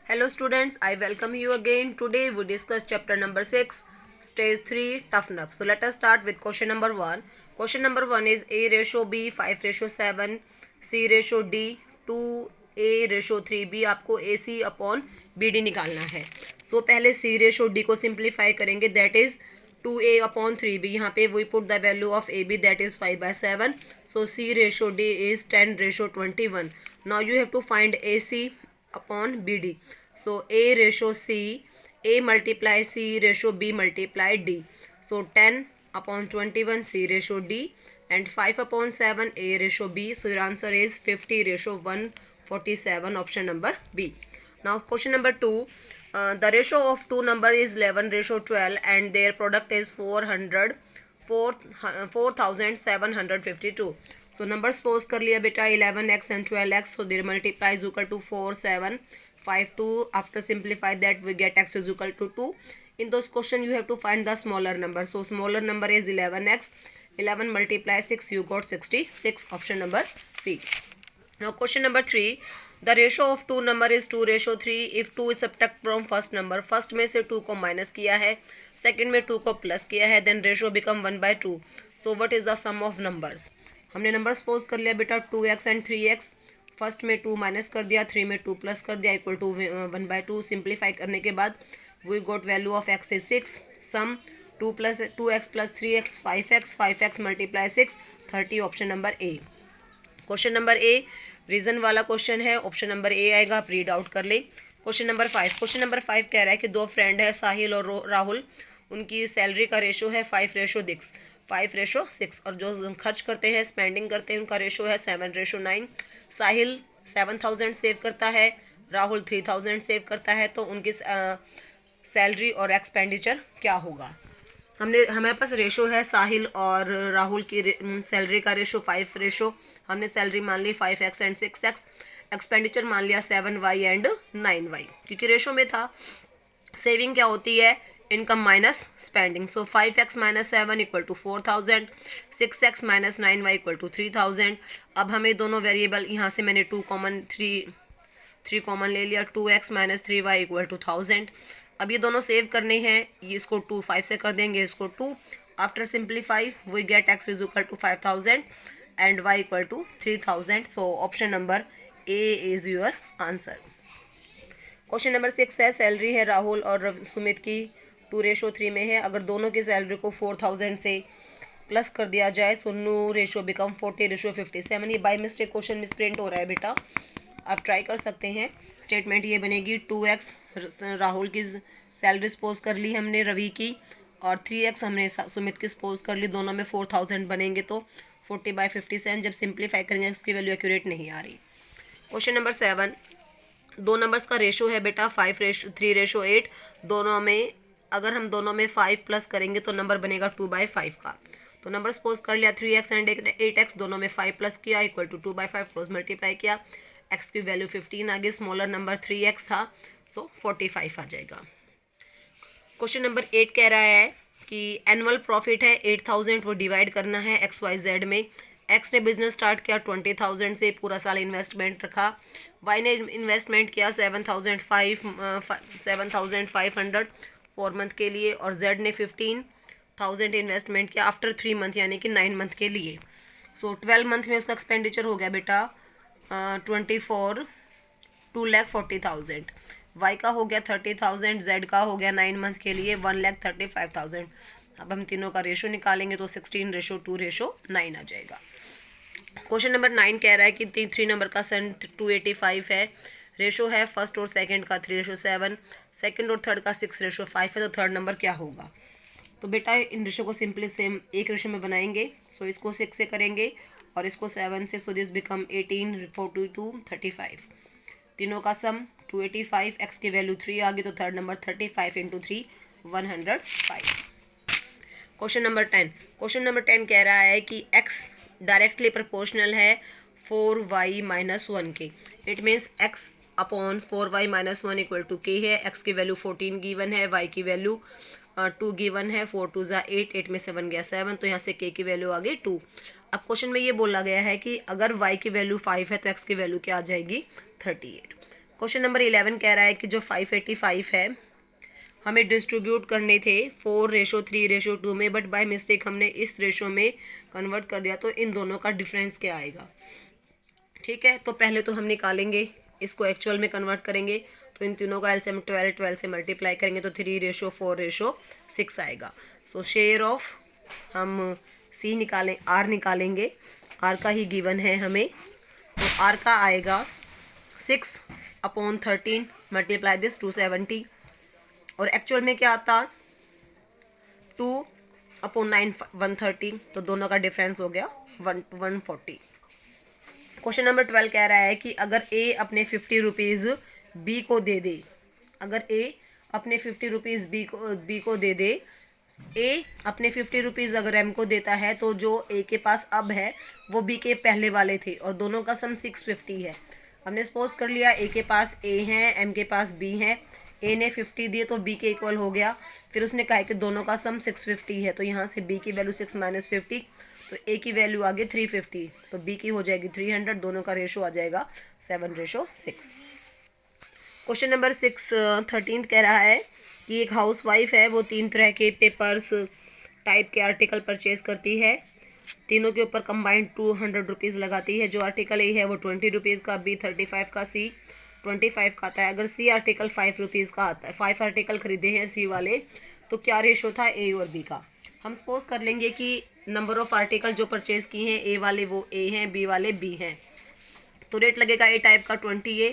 Hello students, I welcome you again. Today we discuss chapter number 6, stage 3, toughen up. So let us start with question number 1. Question number 1 is A ratio B 5:7, C ratio D 2A ratio 3B. आपको AC upon BD निकालना है. So पहले C ratio D को simplify करेंगे, that is 2A upon 3B. यहाँ पे we put the value of AB, that is 5/7. So C ratio D is 10 ratio 21. Now you have to find AC upon BD. So A ratio C, A multiply C ratio B multiply D. So 10 upon 21 C ratio D and 5 upon 7 A ratio B. So your answer is 50 ratio 147, option number B. Now question number 2. The ratio of two number is 11 ratio 12 and their product is 4752. So numbers suppose कर लिया बेटा 11x and 12x. So their multiply is equal to 4752. After simplify that we get x is equal to 2. In those question you have to find the smaller number. So smaller number is 11x. 11 multiply 6, you got 66, option number C. Now question number 3. The ratio of two number is 2 ratio 3. If 2 is subtract from first number, first में से 2 को minus किया है, second में 2 को plus किया है, then ratio become 1/2. So what is the sum of numbers? हमने नंबर सपोज कर लिया बेटा 2x एंड 3x. फर्स्ट में 2 माइनस कर दिया, 3 में 2 प्लस कर दिया, इक्वल टू 1/2. सिंप्लीफाई करने के बाद we got value of x is 6. Sum 2x plus 3x 5x multiply 6 30, option number A. Question number A reason वाला क्वेश्चन है, ऑप्शन नंबर ए आएगा, आप रीड आउट कर ले. क्वेश्चन नंबर 5 कह रहा है कि दो फ्रेंड है साहिल और राहुल, उनकी सैलरी का रेशो है 5:6 और जो खर्च करते हैं स्पेंडिंग करते हैं उनका रेशो है 7:9. साहिल 7,000 सेव करता है, राहुल 3,000 सेव करता है, तो उनकी सैलरी और एक्सपेंडिचर क्या होगा. हमारे पास रेशो है साहिल और राहुल की सैलरी का रेशो 5 रेशो. हमने सैलरी मान ली 5x एंड 6x, एक्सपेंडिचर मान लिया 7y एंड 9y, क्योंकि रेशो में था. सेविंग क्या होती है, income minus spending. So 5x minus 7 equal to 4,000, 6x minus 9y equal to 3,000. अब हमें दोनों वेरिएबल, यहाँ से मैंने 3 कॉमन ले लिया, 2x minus 3y equal to 1000. अब ये दोनों सेव करने हैं, ये इसको 2 5 से कर देंगे, इसको 2. After simplify we get x is equal to 5,000 and y equal to 3,000. So option number A is your answer. Question number 6 है, सैलरी है राहुल और सुमित की 2:3 में है. अगर दोनों की सैलरी को 4,000 से प्लस कर दिया जाए, सो नो रेशो बिकम 40:57. ये by mistake question miss print हो रहा है बेटा, आप ट्राई कर सकते हैं. स्टेटमेंट ये बनेगी 2x राहुल की सैलरी सपोज कर ली हमने रवि की, और 3x हमने सुमित की सपोज कर ली. दोनों में 4,000 बनेंगे तो 40/57. जब सिंप्लीफाई करेंगे इसकी वैल्यू एक्यूरेट नहीं आ रही. Question number 7. दो नंबर्स का रेशो है बेटा 3:8. दोनों में अगर हम दोनों में 5 प्लस करेंगे तो नंबर बनेगा 2/5 का. तो नंबर सपोज कर लिया 3x एंड 8x, दोनों में 5 प्लस किया इक्वल टू 2/5, क्लोज मल्टीप्लाई किया, x की वैल्यू 15 आ गई. स्मॉलर नंबर 3x था, सो 45 आ जाएगा. क्वेश्चन नंबर 8 कह रहा है कि एनुअल प्रॉफिट है 8,000, वो डिवाइड करना है XYZ में. एक्स ने बिजनेस स्टार्ट किया 20,000 से, पूरा साल इन्वेस्टमेंट रखा. वाई ने इन्वेस्टमेंट किया 7,500 4 मंथ के लिए, और जेड ने 15,000 इन्वेस्टमेंट किया आफ्टर 3 मंथ यानी कि 9 मंथ के लिए. सो 12 मंथ में उसका एक्सपेंडिचर हो गया बेटा 2,40,000. वाई का हो गया 30,000, जेड का हो गया 9 मंथ के लिए 1,35,000. अब हम तीनों का रेशो निकालेंगे तो 16:2:9 आ जाएगा. क्वेश्चन नंबर 9 कह रहा है कि 3 नंबर का सन 285 है. रेशो है फर्स्ट और सेकंड का 3:7, सेकंड और थर्ड का 6:5 है. तो थर्ड नंबर क्या होगा. तो बेटा इन रेशो को सिंपली सेम एक रेशो में बनाएंगे. सो इसको 6 से करेंगे और इसको 7 से. So this become 18, 42, 35. तीनों का सम 285, एक्स की वैल्यू 3 आ गई, तो थर्ड नंबर 35 × 3 105. क्वेश्चन नंबर 10 कह रहा है कि x डायरेक्टली प्रोपोर्शनल है 4y - 1 के. It means x upon 4y - 1 equal to k है. x की वैल्यू 14 गिवन है, y की वैल्यू 2 गिवन है. 4 2 = 8, 8 में से 1 गया 7, तो यहाँ से k की वैल्यू आ गई 2. अब क्वेश्चन में ये बोला गया है कि अगर y की वैल्यू 5 है तो x की वैल्यू क्या आ जाएगी 38. क्वेश्चन नंबर 11 कह रहा है कि जो 585 है हमें डिस्ट्रीब्यूट करने थे 4:3:2 में, बट बाय मिस्टेक हमने इस रेशो में कन्वर्ट कर दिया, तो इन दोनों का डिफरेंस क्या आएगा। ठीक है, तो पहले तो हम निकालेंगे, इसको एक्चुअल में कन्वर्ट करेंगे, तो इन तीनों का एलसीएम 12 से मल्टीप्लाई करेंगे तो 3:4:6 आएगा। सो शेयर ऑफ हम सी निकालें, आर निकालेंगे, आर का ही गिवन है हमें, तो आर का आएगा 6/13 मल्टीप्लाई दिस 270, और एक्चुअल में क्या आता 2/9 130, तो दोनों का डिफरेंस हो गया 140। क्वेश्चन नंबर 12 कह रहा है कि अगर ए अपने 50 रुपीज़ बी को दे दे, अगर ए अपने 50 रुपीज़ बी को दे दे, ए अपने 50 रुपीज़ अगर एम को देता है, तो जो ए के पास अब है वो बी के पहले वाले थे, और दोनों का सम 650 है। हमने सपोज कर लिया ए के पास ए है, एम के पास बी है, ए ने 50 दिए तो बी के इक्वल हो गया, फिर उसने कहा कि दोनों का सम 650 है, तो यहाँ से बी की वैल्यू 6 - 50, तो ए की वैल्यू आ गई 350, तो बी की हो जाएगी 300, दोनों का रेशो आ जाएगा 7:6। क्वेश्चन नंबर 13 कह रहा है कि एक हाउसवाइफ है, वो 3 तरह के पेपर्स टाइप के आर्टिकल परचेज करती है, तीनों के ऊपर कंबाइंड 200 रुपीज़ लगाती है। जो आर्टिकल ए है वो 20 रुपीज़ का, बी 35 का, सी 25 का आता है। अगर सी आर्टिकल 5 रुपीज़ का आता है, 5 आर्टिकल खरीदे हैं सी वाले, तो क्या रेशो था ए और बी का। हम सपोज कर लेंगे कि नंबर ऑफ आर्टिकल जो परचेज किए हैं ए वाले वो ए हैं, बी वाले बी हैं, तो रेट लगेगा ए टाइप का 20A,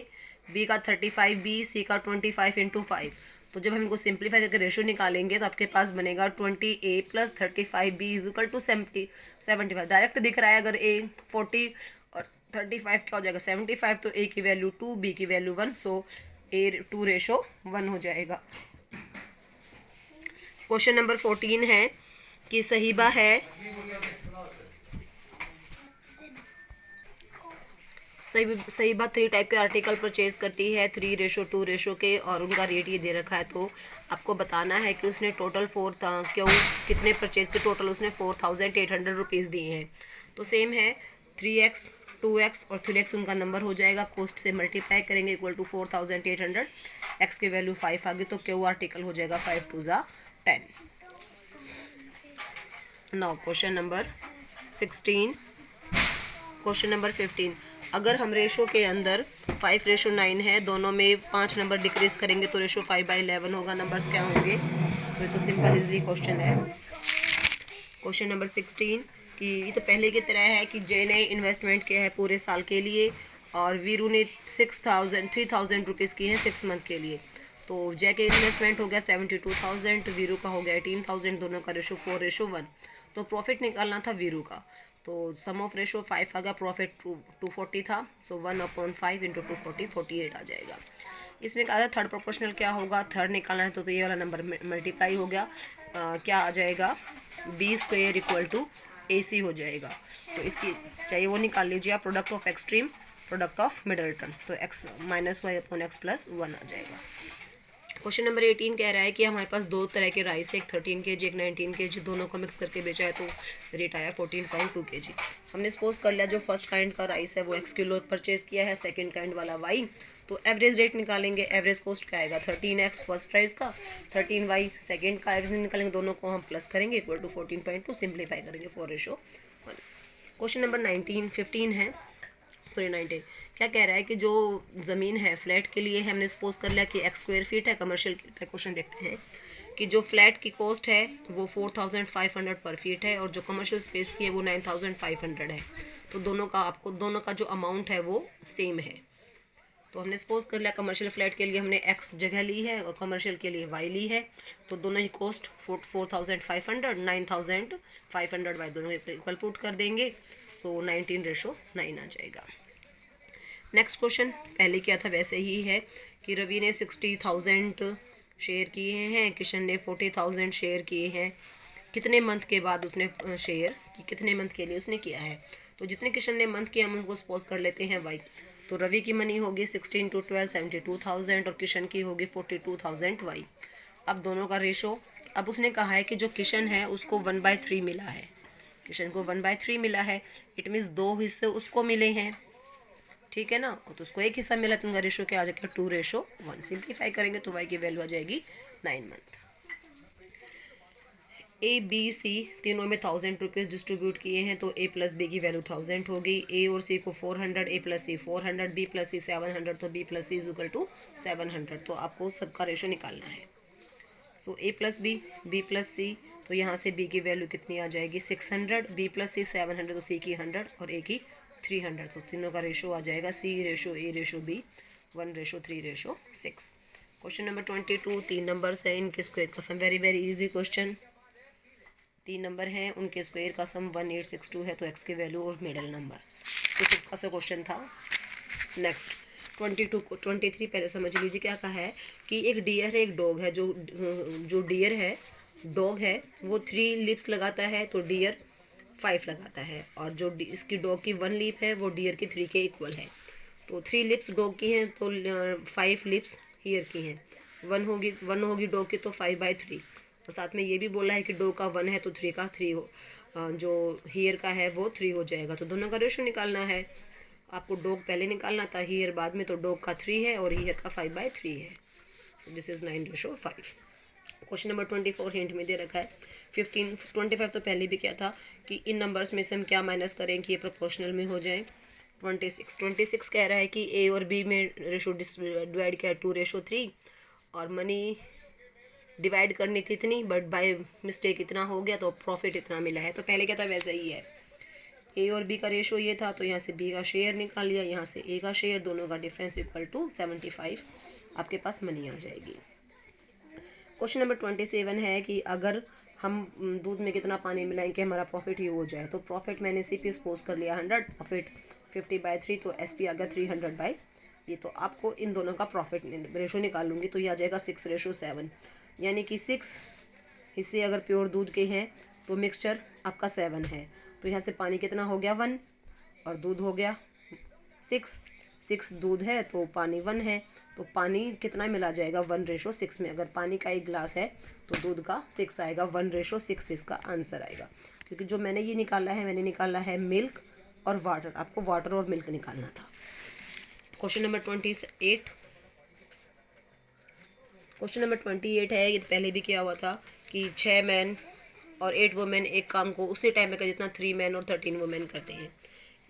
बी का 35B, सी का 25 × 5। तो जब हम इनको सिंप्लीफाई करके रेशो निकालेंगे तो आपके पास बनेगा 20A + 35B = 75। डायरेक्ट दिख रहा है, अगर ए 40 और 35 क्या हो जाएगा 75, तो ए की वैल्यू 2, बी की वैल्यू 1, सो A:1 हो जाएगा। क्वेश्चन नंबर 14 है कि सहीबा है, सहीबा 3 टाइप के आर्टिकल परचेज करती है 3:2 के, और उनका रेट ये दे रखा है, तो आपको बताना है कि उसने टोटल कितने परचेज के टोटल उसने 4800 रुपीज़ दिए हैं। तो सेम है 3x 2x और 3x उनका नंबर हो जाएगा, कॉस्ट से मल्टीप्लाई करेंगे = 4800, x की वैल्यू 5 आ गई, तो क्यू आर्टिकल हो जाएगा 5 × 2 = 10। Now question number 16। Question number 15, अगर हम रेशो के अंदर 5:9 है, दोनों में 5 नंबर डिक्रीज करेंगे तो रेशो 5/11 होगा। नंबर्स क्या होंगे, तो ये तो सिंपल इजली क्वेश्चन है। क्वेश्चन नंबर 16 कि ये तो पहले की तरह है कि जे ने इन्वेस्टमेंट किया है पूरे साल के लिए, और वीरू ने 3,000 रुपीज़ की हैं 6 मंथ के लिए, तो जय के इन्वेस्टमेंट हो गया 72,000, वीरू का हो गया 18,000, दोनों का रेशो 4:1। तो प्रॉफिट निकालना था वीरू का, तो सम ऑफ रेशो 5 आ गया, प्रॉफिट 240 था, सो 1/5 × 240 48 आ जाएगा। इसमें कहा था थर्ड प्रोपोर्शनल क्या होगा, थर्ड निकालना है, तो ये वाला नंबर मल्टीप्लाई हो गया, क्या आ जाएगा B² = AC हो जाएगा। सो इसकी चाहिए वो निकाल लीजिए आप, product of extreme, product of middle term, तो x - y/x + 1 आ जाएगा। क्वेश्चन नंबर 18 कह रहा है कि हमारे पास 2 तरह के राइस है, एक 13 kg एक 19 kg, दोनों को मिक्स करके बेचा है, तो रेट आया 14.2 kg। हमने सपोज कर लिया जो फर्स्ट काइंड का राइस है वो x किलो परचेज किया है, सेकंड काइंड वाला y, तो एवरेज रेट निकालेंगे। एवरेज कॉस्ट क्या आएगा 13x फर्स्ट प्राइस का, 13y सेकंड का, एवरेज निकालेंगे, दोनों को हम प्लस करेंगे = 14.2, सिंप्लीफाई करेंगे 4:1। क्वेश्चन नंबर 15 है, सॉरी 19 क्या कह रहा है कि जो ज़मीन है फ्लैट के लिए हमने सपोज कर लिया कि x स्क्वायर फीट है, कमर्शियल का क्वेश्चन देखते हैं कि जो फ्लैट की कॉस्ट है वो 4,500 पर फीट है, और जो कमर्शियल स्पेस की है वो 9,500 है, तो दोनों का जो अमाउंट है वो सेम है। तो हमने सपोज कर लिया कमर्शियल फ्लैट के लिए हमने x जगह ली है और कमर्शियल के लिए y ली है, तो दोनों ही कॉस्ट 4,500 9,500 y दोनों इक्वल पुट कर देंगे, सो 19:9 आ जाएगा। नेक्स्ट क्वेश्चन पहले क्या था वैसे ही है कि रवि ने 60,000 शेयर किए हैं, किशन ने 40,000 शेयर किए हैं, कितने मंथ के बाद उसने शेयर कि कितने मंथ के लिए उसने किया है। तो जितने किशन ने मंथ किया हम उनको सपोज कर लेते हैं y, तो रवि की मनी होगी 16 × 12 72,000 और किशन की होगी 42,000 y। अब दोनों का रेशो, अब उसने कहा है कि जो किशन है उसको 1/3 मिला है, किशन को 1/3 मिला है, इट मीन्स 2 हिस्से उसको मिले हैं, ठीक है ना, तो उसको एक हिस्सा मिला तो उनका रेशो क्या आ जाएगा 2:1। सिंप्लीफाई करेंगे तो y की वैल्यू आ जाएगी 9 मंथ। ए बी सी तीनों में 1000 रुपीज़ डिस्ट्रीब्यूट किए हैं तो ए प्लस बी की वैल्यू 1000 होगी। ए और सी को 400, A plus C 400, B plus C 700, तो B plus C is equal to 700। तो आपको सबका रेशो निकालना है। So A plus B plus C, तो यहाँ से बी की वैल्यू कितनी आ जाएगी 600, बी प्लस सी 700, तो सी की 100 और ए की 300। तो तीनों का रेशो आ जाएगा C ratio A ratio B 1:3:6। Question number 22, 3 numbers है, इनके स्क्वायर का sum. Very very easy question. 3 number हैं, उनके स्क्वायर का सम 1862 है, तो एक्स की वैल्यू और मिडल नंबर। तो सिक्स का क्वेश्चन था। नेक्स्ट 23 पहले समझ लीजिए क्या कहा है कि एक डियर है एक डॉग है। जो डियर है डॉग है वो 3 लिप्स लगाता है तो डियर 5 लगाता है, और जो इसकी डॉग की 1 लिप है वो डियर की 3 के इक्वल है। तो 3 लिप्स डॉग की हैं तो 5 लिप्स हियर की हैं। 1 होगी डॉग की तो 5/3। और साथ में ये भी बोला है कि डॉग का 1 है तो 3 का 3 हो, जो हियर का है वो 3 हो जाएगा। तो दोनों का रेशो निकालना है। आपको डॉग पहले निकालना था, हियर बाद में, तो डॉग का 3 है और हियर का 5/3 है। This is 9:5। Question number 24 hint में दे रखा है। 25 तो पहले भी क्या था कि इन नंबर्स में से हम क्या माइनस करें कि ये प्रोपोर्शनल में हो जाए। 26 कह रहा है कि ए और बी में रेशो डिवाइड किया 2:3, और मनी डिवाइड करनी थी इतनी, बट बाय मिस्टेक इतना हो गया तो प्रॉफिट इतना मिला है। तो पहले क्या था वैसा ही है, ए और बी का रेशो ये था तो यहाँ से बी का शेयर निकाल लिया, यहाँ से ए का शेयर, दोनों का डिफरेंस इक्वल टू 75। आपके पास मनी आ जाएगी। क्वेश्चन नंबर 27 है कि अगर हम दूध में कितना पानी मिलाएंगे हमारा प्रॉफिट ही हो जाए। तो प्रॉफिट मैंने सी पी सपोज कर लिया 100, प्रॉफिट 50/3, तो एस पी आ गया 300 ये। तो आपको इन दोनों का प्रॉफिट रेशो निकालूंगी तो ये आ जाएगा 6:7, यानी कि 6 हिस्से अगर प्योर दूध के हैं तो मिक्सचर आपका 7 है। तो यहाँ से पानी कितना हो गया 1 और दूध हो गया 6 दूध है तो पानी 1 है। तो पानी कितना मिला जाएगा 1:6 में। अगर पानी का 1 गिलास है तो दूध का 6 आएगा, 1:6 इसका आंसर आएगा। क्योंकि जो मैंने ये निकाला है, मैंने निकाला है मिल्क और वाटर, आपको वाटर और मिल्क निकालना था। क्वेश्चन नंबर 28 है। ये पहले भी किया हुआ था कि 6 मैन और 8 वुमेन एक काम को उसी टाइम में कर, जितना 3 मैन और 13 वुमेन करते हैं।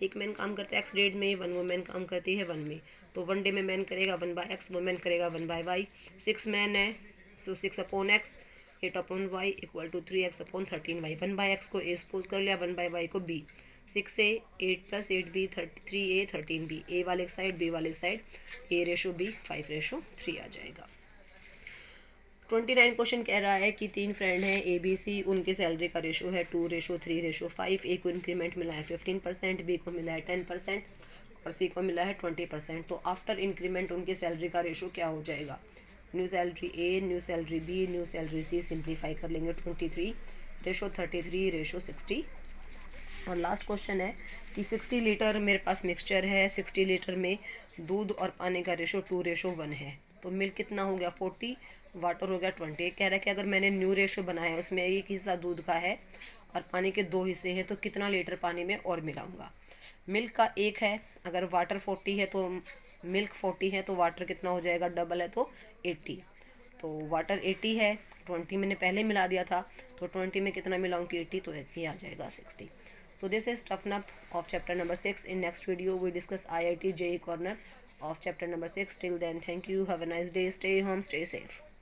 एक मैन काम करता है एक्स डेट में, 1 वुमेन काम करती है 1 में। तो 1 डे में मैन करेगा 1/x, वुमेन करेगा 1/y। 6 मैन है सो 6/x, 8/y equal to 3x/13y। 1/x को ए सपोज कर लिया, 1/y को b। 6a 8 + 8b 3a 13b। ए वाले साइड बी वाले साइड, a/b 5:3 आ जाएगा। 29 क्वेश्चन कह रहा है कि 3 फ्रेंड हैं ए बी सी, उनके सैलरी का रेशो है 2:3:5। ए को इंक्रीमेंट मिला है 15%, बी को मिला है 10% और सी को मिला है 20%। तो आफ्टर इंक्रीमेंट उनके सैलरी का रेशो क्या हो जाएगा। New salary A, new salary B, new salary C, simplify कर लेंगे 23:33:60। और लास्ट क्वेश्चन है कि 60 लीटर मेरे पास मिक्सचर है, 60 लीटर में दूध और पानी का रेशो 2:1 है। तो मिल्क कितना हो गया 40, वाटर हो गया 20। कह रहा है कि अगर मैंने न्यू रेशो बनाया उसमें 1 हिस्सा दूध का है और पानी के 2 हिस्से हैं तो कितना लीटर पानी में और मिलाऊंगा। मिल्क का 1 है, अगर वाटर 40 है तो मिल्क 40 है तो वाटर कितना हो जाएगा, डबल है तो 80। तो वाटर 80 है, 20 मैंने पहले मिला दिया था तो 20 में कितना मिलाऊंगी 80, तो ये आ जाएगा 60। So this is toughen up of chapter number 6. In next video we discuss IIT JEE corner of chapter number 6. Till then, thank you. Have a nice day. Stay home. Stay safe.